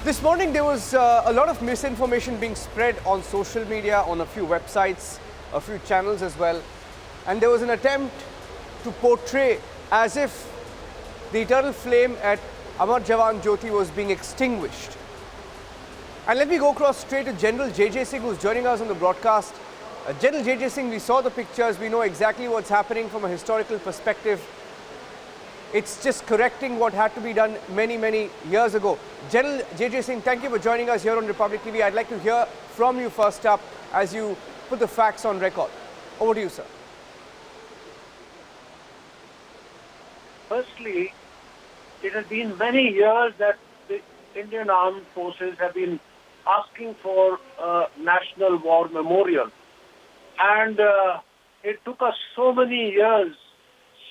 This morning there was a lot of misinformation being spread on social media, on a few websites, a few channels as well. And there was an attempt to portray as if the eternal flame at Amar, Jawan, Jyoti was being extinguished. And let me go across straight to General JJ Singh, who's joining us on the broadcast. General JJ Singh, we saw the pictures, we know exactly what's happening from a historical perspective. It's just correcting what had to be done many years ago. General JJ Singh, thank you for joining us here on Republic TV. I'd like to hear from you first up as you put the facts on record. Over to you, sir. Firstly, it has been many years that the Indian Armed Forces have been asking for a national war memorial. And it took us so many years,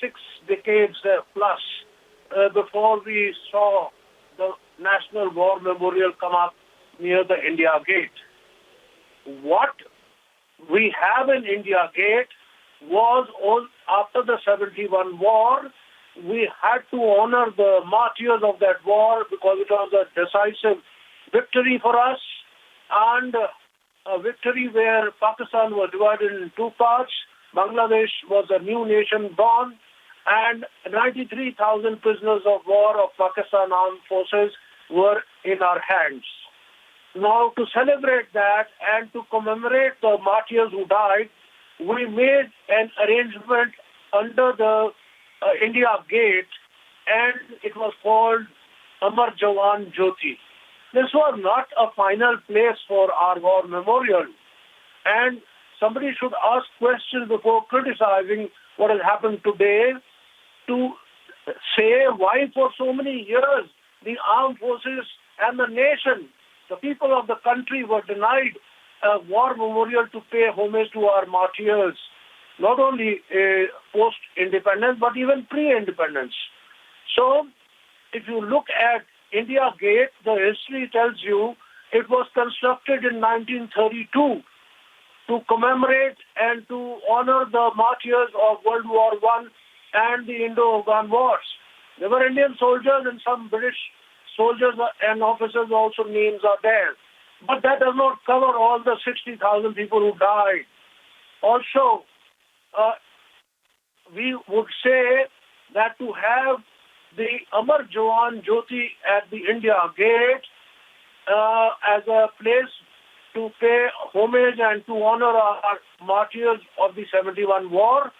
6 decades plus, before we saw the National War Memorial come up near the India Gate. What we have in India Gate was all after the 71 war. We had to honor the martyrs of that war because it was a decisive victory for us, and a victory where Pakistan was divided in two parts. Bangladesh was a new nation born, and 93,000 prisoners of war of Pakistan Armed Forces were in our hands. Now, to celebrate that and to commemorate the martyrs who died, we made an arrangement under the India Gate, and it was called Amar, Jawan, Jyoti. This was not a final place for our war memorial, and somebody should ask questions before criticizing what has happened today, to say why for so many years the armed forces and the nation, the people of the country, were denied a war memorial to pay homage to our martyrs, not only post-independence but even pre-independence. So, if you look at India Gate, the history tells you it was constructed in 1932 to commemorate and to honor the martyrs of World War I and the Indo-Afghan wars. There were Indian soldiers and some British soldiers and officers also names are there. But that does not cover all the 60,000 people who died. Also, we would say that to have the Amar, Jawan, Jyoti at the India Gate as a place to pay homage and to honor our martyrs of the 71 war,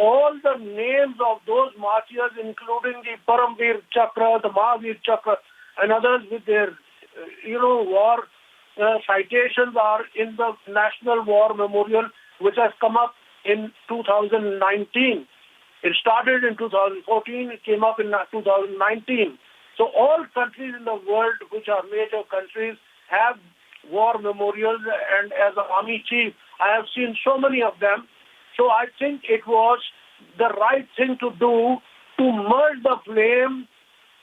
all the names of those martyrs, including the Paramveer Chakra, the Mahavir Chakra, and others with their, war citations are in the National War Memorial, which has come up in 2019. It started in 2014, it came up in 2019. So all countries in the world, which are major countries, have war memorials, and as an army chief, I have seen so many of them. So I think it was the right thing to do to merge the flame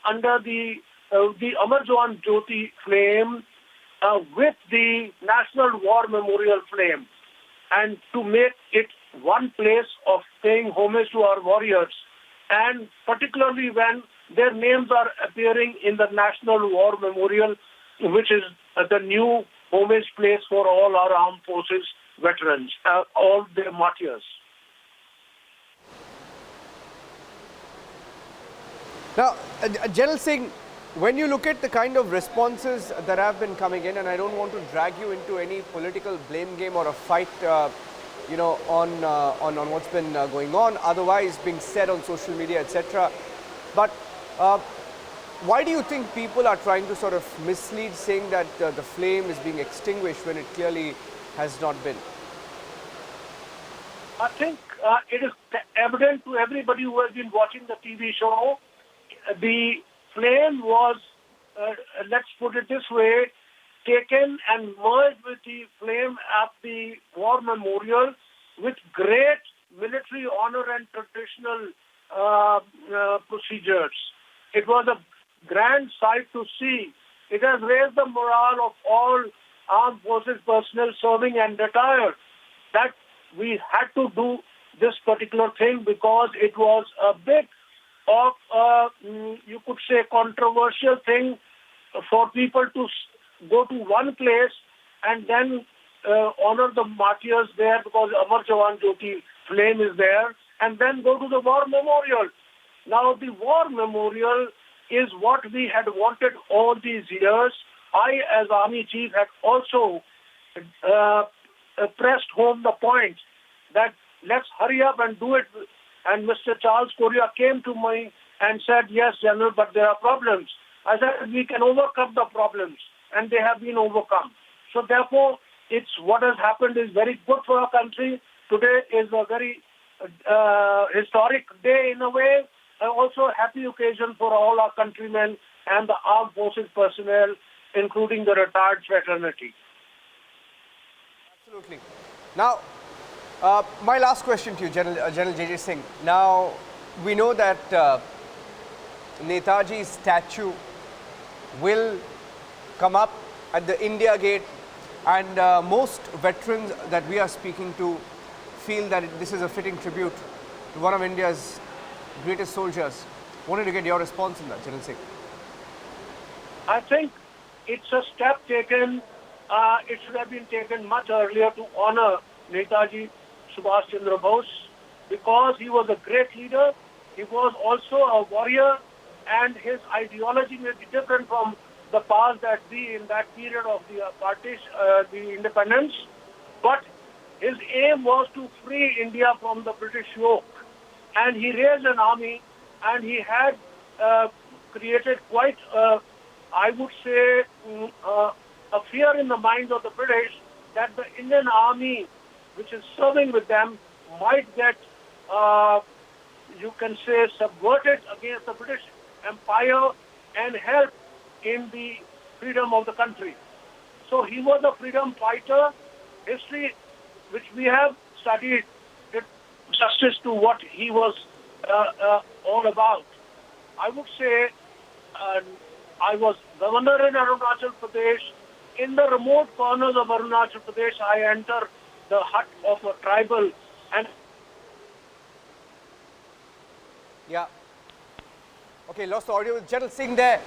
under the Amar, Jawan, Jyoti flame with the National War Memorial flame, and to make it one place of paying homage to our warriors, and particularly when their names are appearing in the National War Memorial, which is the new homage place for all our armed forces veterans, all their martyrs. Now, General Singh, when you look at the kind of responses that have been coming in, and I don't want to drag you into any political blame game or a fight, on what's been going on, otherwise being said on social media, etc. But why do you think people are trying to sort of mislead, saying that the flame is being extinguished when it clearly has not been? I think it is evident to everybody who has been watching the TV show. The flame was, let's put it this way, taken and merged with the flame at the War Memorial with great military honor and traditional procedures. It was a grand sight to see. It has raised the morale of all armed forces personnel serving and retired, that we had to do this particular thing because it was a bit of, you could say, controversial thing for people to go to one place and then honor the martyrs there because Amar, Jawan, Jyoti flame is there, and then go to the war memorial. Now, the war memorial is what we had wanted all these years. I, as Army Chief, had also pressed home the point that let's hurry up and do it. And Mr. Charles Correa came to me and said, yes, General, but there are problems. I said, we can overcome the problems, and they have been overcome. So therefore, it's what has happened is very good for our country. Today is a very historic day in a way, and also a happy occasion for all our countrymen and the armed forces personnel, including the retired fraternity. Absolutely. Now, my last question to you, General J.J. Singh. Now, we know that Netaji's statue will come up at the India Gate, and most veterans that we are speaking to feel that this is a fitting tribute to one of India's greatest soldiers. Wanted to get your response on that, General Singh. I think it's a step taken. It should have been taken much earlier to honor Netaji Subhash Chandra Bose because he was a great leader. He was also a warrior, and his ideology may be different from the past that we in that period of the independence. But his aim was to free India from the British yoke, and he raised an army, and he had created quite, I would say, a fear in the minds of the British that the Indian army, which is serving with them, might get, you can say, subverted against the British Empire and help in the freedom of the country. So he was a freedom fighter. History, which we have studied, did justice to what he was all about. I would say I was governor in Arunachal Pradesh. In the remote corners of Arunachal Pradesh, I enter the hut of a tribal and... Yeah. Okay, lost the audio with General Singh there.